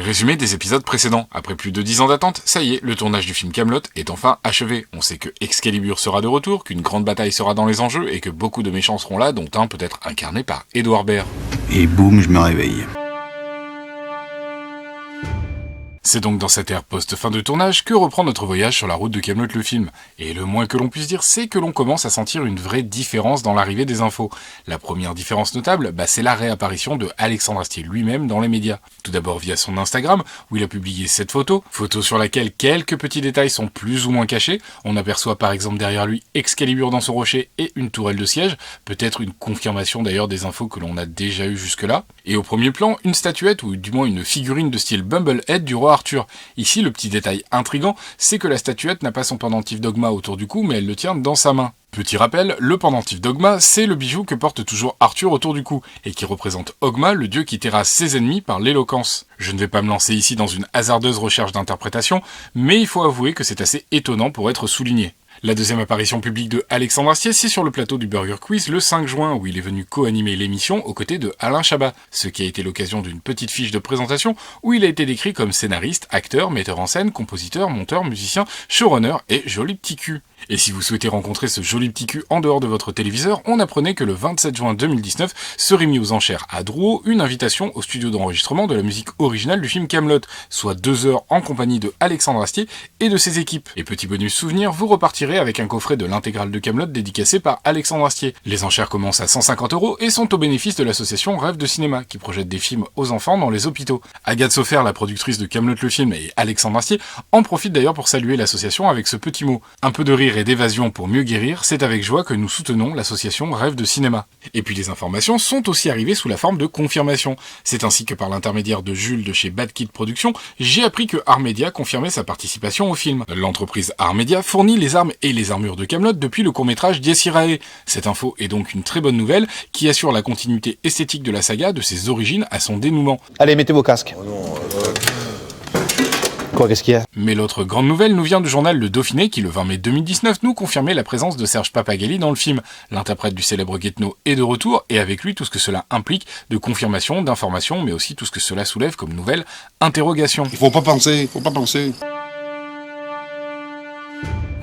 Résumé des épisodes précédents. Après plus de 10 ans d'attente, ça y est, le tournage du film Kaamelott est enfin achevé. On sait que Excalibur sera de retour, qu'une grande bataille sera dans les enjeux et que beaucoup de méchants seront là, dont un peut être incarné par Edouard Baird. Et boum, je me réveille. C'est donc dans cette ère post-fin de tournage que reprend notre voyage sur la route de Kaamelott le film. Et le moins que l'on puisse dire, c'est que l'on commence à sentir une vraie différence dans l'arrivée des infos. La première différence notable, c'est la réapparition de Alexandre Astier lui-même dans les médias. Tout d'abord via son Instagram, où il a publié cette photo sur laquelle quelques petits détails sont plus ou moins cachés. On aperçoit par exemple derrière lui Excalibur dans son rocher et une tourelle de siège, peut-être une confirmation d'ailleurs des infos que l'on a déjà eues jusque-là. Et au premier plan, une statuette ou du moins une figurine de style Bumblehead du roi Arthur. Ici, le petit détail intriguant, c'est que la statuette n'a pas son pendentif dogma autour du cou, mais elle le tient dans sa main. Petit rappel, le pendentif dogma, c'est le bijou que porte toujours Arthur autour du cou, et qui représente Ogma, le dieu qui terrasse ses ennemis par l'éloquence. Je ne vais pas me lancer ici dans une hasardeuse recherche d'interprétation, mais il faut avouer que c'est assez étonnant pour être souligné. La deuxième apparition publique de Alexandre Astier, c'est sur le plateau du Burger Quiz le 5 juin, où il est venu co-animer l'émission aux côtés de Alain Chabat, ce qui a été l'occasion d'une petite fiche de présentation où il a été décrit comme scénariste, acteur, metteur en scène, compositeur, monteur, musicien, showrunner et joli petit cul. Et si vous souhaitez rencontrer ce joli petit cul en dehors de votre téléviseur, on apprenait que le 27 juin 2019 serait mis aux enchères à Drouot une invitation au studio d'enregistrement de la musique originale du film Kaamelott, soit 2 heures en compagnie de Alexandre Astier et de ses équipes. Et petit bonus souvenir, vous repartirez avec un coffret de l'intégrale de Kaamelott dédicacé par Alexandre Astier. Les enchères commencent à 150 € et sont au bénéfice de l'association Rêve de Cinéma, qui projette des films aux enfants dans les hôpitaux. Agathe Sofer, la productrice de Kaamelott le film, et Alexandre Astier en profitent d'ailleurs pour saluer l'association avec ce petit mot. Un peu de rire et d'évasion pour mieux guérir, c'est avec joie que nous soutenons l'association Rêve de Cinéma. Et puis les informations sont aussi arrivées sous la forme de confirmation. C'est ainsi que par l'intermédiaire de Jules de chez Bad Kid Productions, j'ai appris que Armedia confirmait sa participation au film. L'entreprise Armedia fournit les armes et les armures de Kaamelott depuis le court-métrage Dies Irae. Cette info est donc une très bonne nouvelle qui assure la continuité esthétique de la saga de ses origines à son dénouement. Allez, mettez vos casques. Quoi, qu'est-ce qu'il y a ? Mais l'autre grande nouvelle nous vient du journal Le Dauphiné qui, le 20 mai 2019, nous confirmait la présence de Serge Papageli dans le film. L'interprète du célèbre Guetno est de retour et avec lui tout ce que cela implique de confirmation, d'information, mais aussi tout ce que cela soulève comme nouvelle interrogation. Faut pas penser.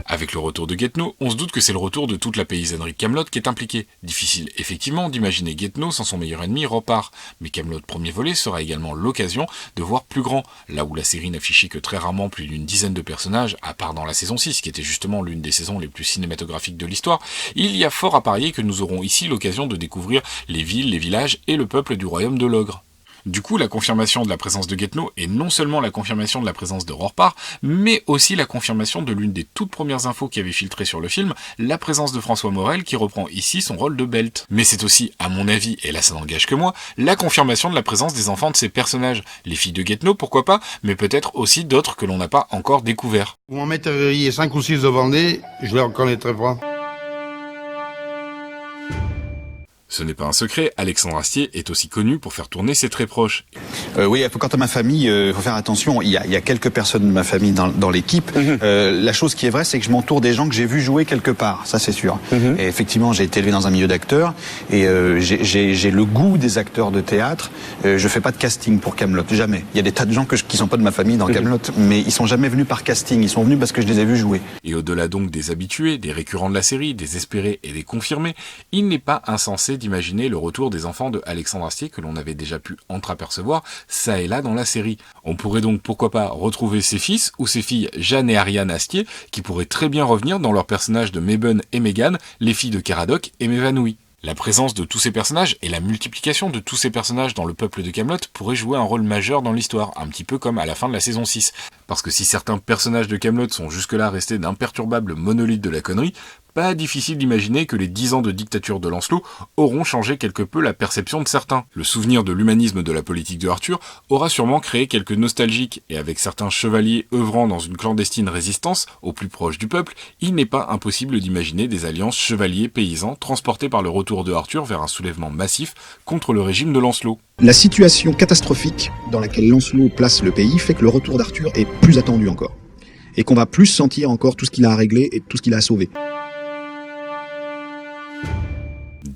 Avec le retour de Guetno, on se doute que c'est le retour de toute la paysannerie de Kaamelott qui est impliquée. Difficile, effectivement, d'imaginer Guetno sans son meilleur ennemi, Ropar. Mais Kaamelott premier volet sera également l'occasion de voir plus grand, là où la série n'affichait que très rarement plus d'une dizaine de personnages, à part dans la saison 6, qui était justement l'une des saisons les plus cinématographiques de l'histoire. Il y a fort à parier que nous aurons ici l'occasion de découvrir les villes, les villages et le peuple du royaume de l'ogre. Du coup, la confirmation de la présence de Guetno est non seulement la confirmation de la présence de Rorpar, mais aussi la confirmation de l'une des toutes premières infos qui avait filtré sur le film, la présence de François Morel qui reprend ici son rôle de Belt. Mais c'est aussi, à mon avis, et là ça n'engage que moi, la confirmation de la présence des enfants de ces personnages. Les filles de Guetno, pourquoi pas, mais peut-être aussi d'autres que l'on n'a pas encore découverts. Vous m'en metteriez 5 ou 6 de Vendée, je les reconnaîtrais pas. Ce n'est pas un secret, Alexandre Astier est aussi connu pour faire tourner ses très proches. Oui, quant à ma famille, faut faire attention. Il y a quelques personnes de ma famille dans l'équipe. La chose qui est vraie, c'est que je m'entoure des gens que j'ai vus jouer quelque part. Ça, c'est sûr. Et effectivement, j'ai été élevé dans un milieu d'acteurs et j'ai le goût des acteurs de théâtre. Je fais pas de casting pour Kaamelott, jamais. Il y a des tas de gens qui sont pas de ma famille dans Kaamelott, mais ils sont jamais venus par casting. Ils sont venus parce que je les ai vus jouer. Et au-delà donc des habitués, des récurrents de la série, des espérés et des confirmés, il n'est pas insensé d'imaginer le retour des enfants de Alexandre Astier que l'on avait déjà pu entreapercevoir ça et là dans la série. On pourrait donc pourquoi pas retrouver ses fils ou ses filles Jeanne et Ariane Astier qui pourraient très bien revenir dans leurs personnages de Mabon et Megan, les filles de Caradoc et Mévanouie. La présence de tous ces personnages et la multiplication de tous ces personnages dans le peuple de Kaamelott pourrait jouer un rôle majeur dans l'histoire, un petit peu comme à la fin de la saison 6. Parce que si certains personnages de Kaamelott sont jusque-là restés d'imperturbables monolithes de la connerie, pas difficile d'imaginer que les 10 ans de dictature de Lancelot auront changé quelque peu la perception de certains. Le souvenir de l'humanisme de la politique de Arthur aura sûrement créé quelques nostalgiques, et avec certains chevaliers œuvrant dans une clandestine résistance, au plus proche du peuple, il n'est pas impossible d'imaginer des alliances chevaliers-paysans transportés par le retour de Arthur vers un soulèvement massif contre le régime de Lancelot. La situation catastrophique dans laquelle Lancelot place le pays fait que le retour d'Arthur est plus attendu encore. Et qu'on va plus sentir encore tout ce qu'il a à régler et tout ce qu'il a à sauver.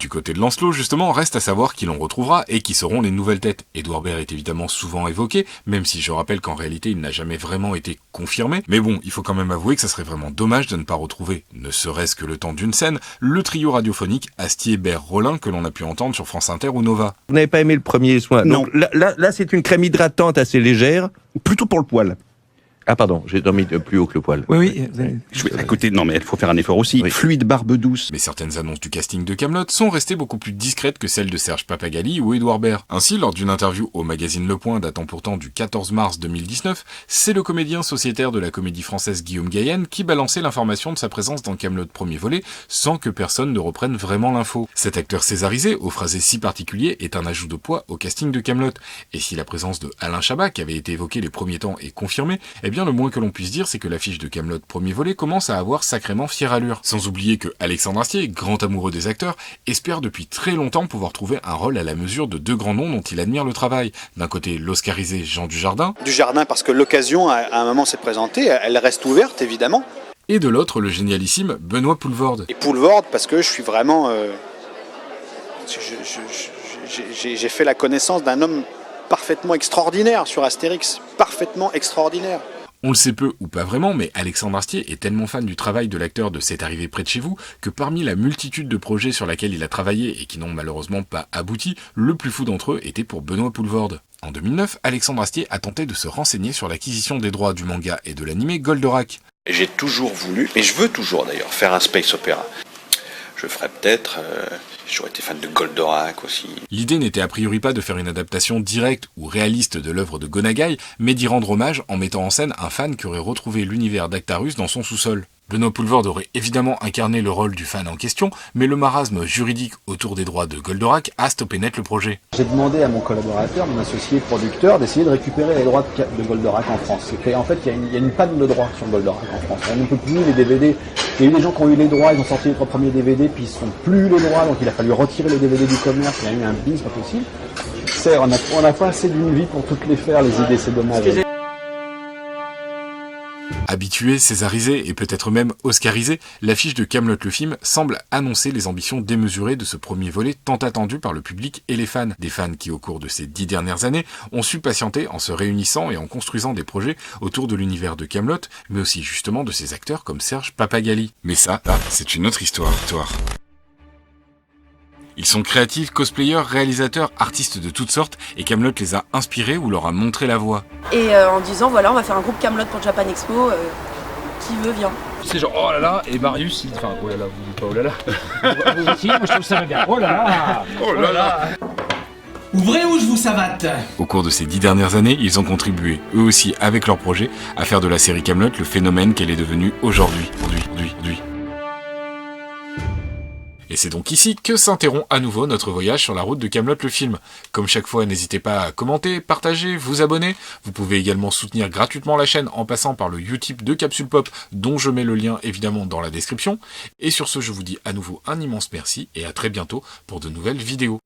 Du côté de Lancelot, justement, reste à savoir qui l'on retrouvera et qui seront les nouvelles têtes. Édouard Baird est évidemment souvent évoqué, même si je rappelle qu'en réalité il n'a jamais vraiment été confirmé. Mais bon, il faut quand même avouer que ça serait vraiment dommage de ne pas retrouver, ne serait-ce que le temps d'une scène, le trio radiophonique Astier-Baird-Rollin que l'on a pu entendre sur France Inter ou Nova. Vous n'avez pas aimé le premier soin? Non. Donc, là c'est une crème hydratante assez légère. Plutôt pour le poil. Ah pardon, j'ai dormi plus haut que le poil. Oui. Écoutez, non mais il faut faire un effort aussi. Oui. Fluide barbe douce. Mais certaines annonces du casting de Kaamelott sont restées beaucoup plus discrètes que celles de Serge Papagali ou Édouard Baird. Ainsi, lors d'une interview au magazine Le Point datant pourtant du 14 mars 2019, c'est le comédien sociétaire de la comédie française Guillaume Gallienne qui balançait l'information de sa présence dans Kaamelott premier volet sans que personne ne reprenne vraiment l'info. Cet acteur césarisé, au phrasé si particulier, est un ajout de poids au casting de Kaamelott. Et si la présence de Alain Chabat, qui avait été évoqué les premiers temps, est confirmée, eh bien le moins que l'on puisse dire, c'est que l'affiche de Kaamelott premier volet commence à avoir sacrément fière allure. Sans oublier que Alexandre Astier, grand amoureux des acteurs, espère depuis très longtemps pouvoir trouver un rôle à la mesure de deux grands noms dont il admire le travail. D'un côté, l'oscarisé Jean Dujardin. Dujardin parce que l'occasion à un moment s'est présentée, elle reste ouverte évidemment. Et de l'autre, le génialissime Benoît Poelvoorde. Et Poelvoorde parce que je suis vraiment... j'ai fait la connaissance d'un homme parfaitement extraordinaire sur Astérix. Parfaitement extraordinaire. On le sait peu ou pas vraiment, mais Alexandre Astier est tellement fan du travail de l'acteur de C'est arrivé près de chez vous que parmi la multitude de projets sur lesquels il a travaillé et qui n'ont malheureusement pas abouti, le plus fou d'entre eux était pour Benoît Poelvoorde. En 2009, Alexandre Astier a tenté de se renseigner sur l'acquisition des droits du manga et de l'animé Goldorak. J'ai toujours voulu, et je veux toujours d'ailleurs, faire un space opéra. Je ferais peut-être... J'aurais été fan de Goldorak aussi. L'idée n'était a priori pas de faire une adaptation directe ou réaliste de l'œuvre de Gonagai, mais d'y rendre hommage en mettant en scène un fan qui aurait retrouvé l'univers d'Actarus dans son sous-sol. Benoît Poelvoorde aurait évidemment incarné le rôle du fan en question, mais le marasme juridique autour des droits de Goldorak a stoppé net le projet. J'ai demandé à mon collaborateur, mon associé producteur, d'essayer de récupérer les droits de Goldorak en France. En fait, il y a une panne de droits sur Goldorak en France. On ne peut plus les DVD. Il y a eu des gens qui ont eu les droits, ils ont sorti les 3 premiers DVD, puis ils ne sont plus les droits, donc il a fallu retirer les DVD du commerce. Il y a eu un bise, pas possible. On a pas assez d'une vie pour toutes les faire, les idées, c'est dommage. Habitué, césarisé et peut-être même oscarisé, l'affiche de Kaamelott le film semble annoncer les ambitions démesurées de ce premier volet tant attendu par le public et les fans. Des fans qui, au cours de ces 10 dernières années, ont su patienter en se réunissant et en construisant des projets autour de l'univers de Kaamelott, mais aussi justement de ses acteurs comme Serge Papagali. Mais ça, c'est une autre histoire. Ils sont créatifs, cosplayers, réalisateurs, artistes de toutes sortes, et Kaamelott les a inspirés ou leur a montré la voie. Et en disant, voilà, on va faire un groupe Kaamelott pour Japan Expo, qui veut, vient. C'est genre, oh là là, et Marius, il... Enfin, oh là là, vous dites pas oh là là. Vous aussi, moi je trouve ça va bien. Oh là là. Oh là là. Ouvrez ou je vous savate. Au cours de ces 10 dernières années, ils ont contribué, eux aussi avec leur projet, à faire de la série Kaamelott le phénomène qu'elle est devenue aujourd'hui. Et c'est donc ici que s'interrompt à nouveau notre voyage sur la route de Kaamelott le film. Comme chaque fois, n'hésitez pas à commenter, partager, vous abonner. Vous pouvez également soutenir gratuitement la chaîne en passant par le Utip de Capsule Pop, dont je mets le lien évidemment dans la description. Et sur ce, je vous dis à nouveau un immense merci et à très bientôt pour de nouvelles vidéos.